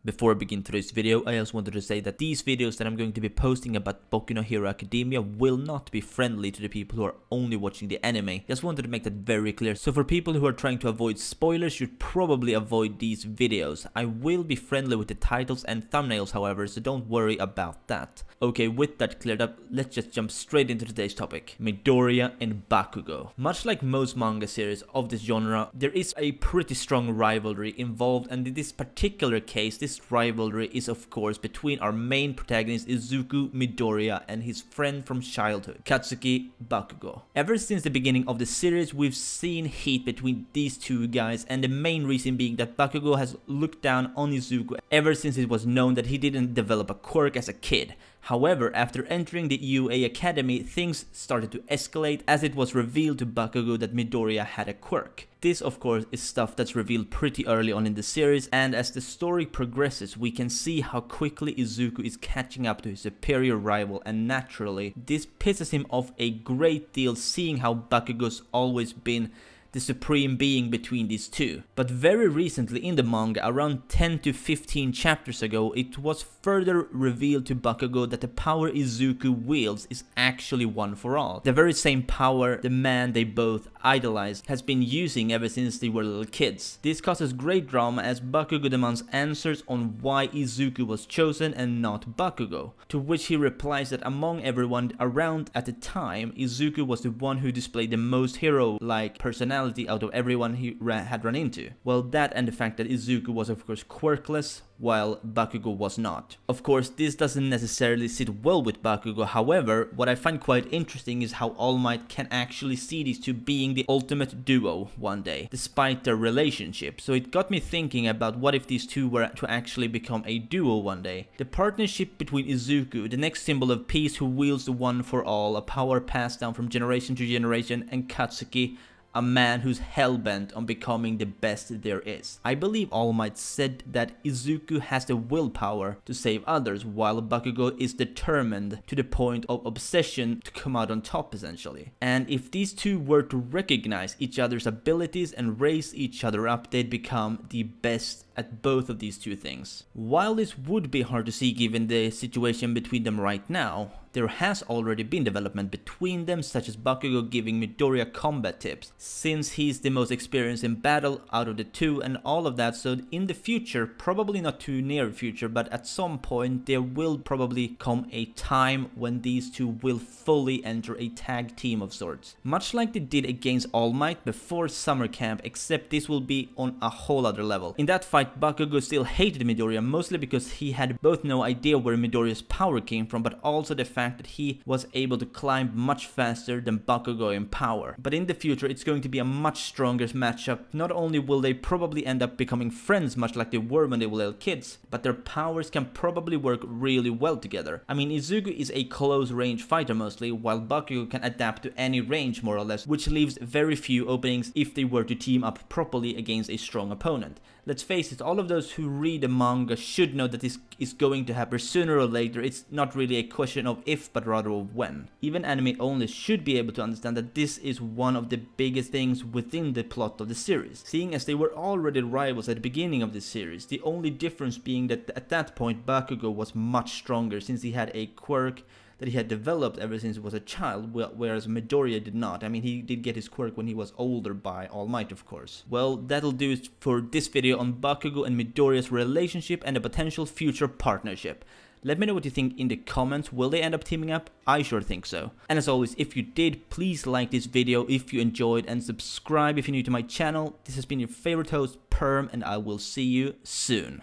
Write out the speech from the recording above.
Before I begin today's video, I also wanted to say that these videos that I'm going to be posting about Boku no Hero Academia will not be friendly to the people who are only watching the anime. Just wanted to make that very clear. So for people who are trying to avoid spoilers, you should probably avoid these videos. I will be friendly with the titles and thumbnails, however, so don't worry about that. Okay, with that cleared up, let's just jump straight into today's topic. Midoriya and Bakugou. Much like most manga series of this genre, there is a pretty strong rivalry involved, and in this particular case, this rivalry is of course between our main protagonist Izuku Midoriya and his friend from childhood, Katsuki Bakugou. Ever since the beginning of the series, we've seen heat between these two guys, and the main reason being that Bakugou has looked down on Izuku ever since it was known that he didn't develop a quirk as a kid. However, after entering the UA Academy, things started to escalate as it was revealed to Bakugou that Midoriya had a quirk. This of course is stuff that's revealed pretty early on in the series, and as the story progresses we can see how quickly Izuku is catching up to his superior rival, and naturally this pisses him off a great deal, seeing how Bakugou's always been the supreme being between these two. But very recently in the manga, around 10 to 15 chapters ago, it was further revealed to Bakugou that the power Izuku wields is actually one for all. The very same power the man they both idolized has been using ever since they were little kids. This causes great drama as Bakugou demands answers on why Izuku was chosen and not Bakugou, to which he replies that among everyone around at the time, Izuku was the one who displayed the most hero-like personality out of everyone he had run into. Well, that and the fact that Izuku was of course quirkless while Bakugou was not. Of course, this doesn't necessarily sit well with Bakugou. However, what I find quite interesting is how All Might can actually see these two being the ultimate duo one day, despite their relationship. So it got me thinking about what if these two were to actually become a duo one day. The partnership between Izuku, the next symbol of peace who wields the one for all, a power passed down from generation to generation, and Katsuki, a man who's hell-bent on becoming the best there is. I believe All Might said that Izuku has the willpower to save others, while Bakugou is determined to the point of obsession to come out on top essentially. And if these two were to recognize each other's abilities and raise each other up, they'd become the best at both of these two things. While this would be hard to see given the situation between them right now, there has already been development between them, such as Bakugou giving Midoriya combat tips, since he's the most experienced in battle out of the two and all of that. So in the future, probably not too near future, but at some point there will probably come a time when these two will fully enter a tag team of sorts. Much like they did against All Might before summer camp, except this will be on a whole other level. In that fight, Bakugou still hated Midoriya, mostly because he had both no idea where Midoriya's power came from, but also the fact that he was able to climb much faster than Bakugou in power. But in the future it's going to be a much stronger matchup. Not only will they probably end up becoming friends much like they were when they were little kids, but their powers can probably work really well together. I mean, Izuku is a close range fighter mostly, while Bakugou can adapt to any range more or less, which leaves very few openings if they were to team up properly against a strong opponent. Let's face it, all of those who read the manga should know that this is going to happen sooner or later. It's not really a question of if, but rather of when. Even anime only should be able to understand that this is one of the biggest things within the plot of the series, seeing as they were already rivals at the beginning of the series, the only difference being that at that point Bakugou was much stronger since he had a quirk that he had developed ever since he was a child, whereas Midoriya did not. I mean, he did get his quirk when he was older by All Might, of course. Well, that'll do it for this video on Bakugou and Midoriya's relationship and a potential future partnership. Let me know what you think in the comments. Will they end up teaming up? I sure think so. And as always, if you did, please like this video if you enjoyed, and subscribe if you're new to my channel. This has been your favorite host, Perm, and I will see you soon.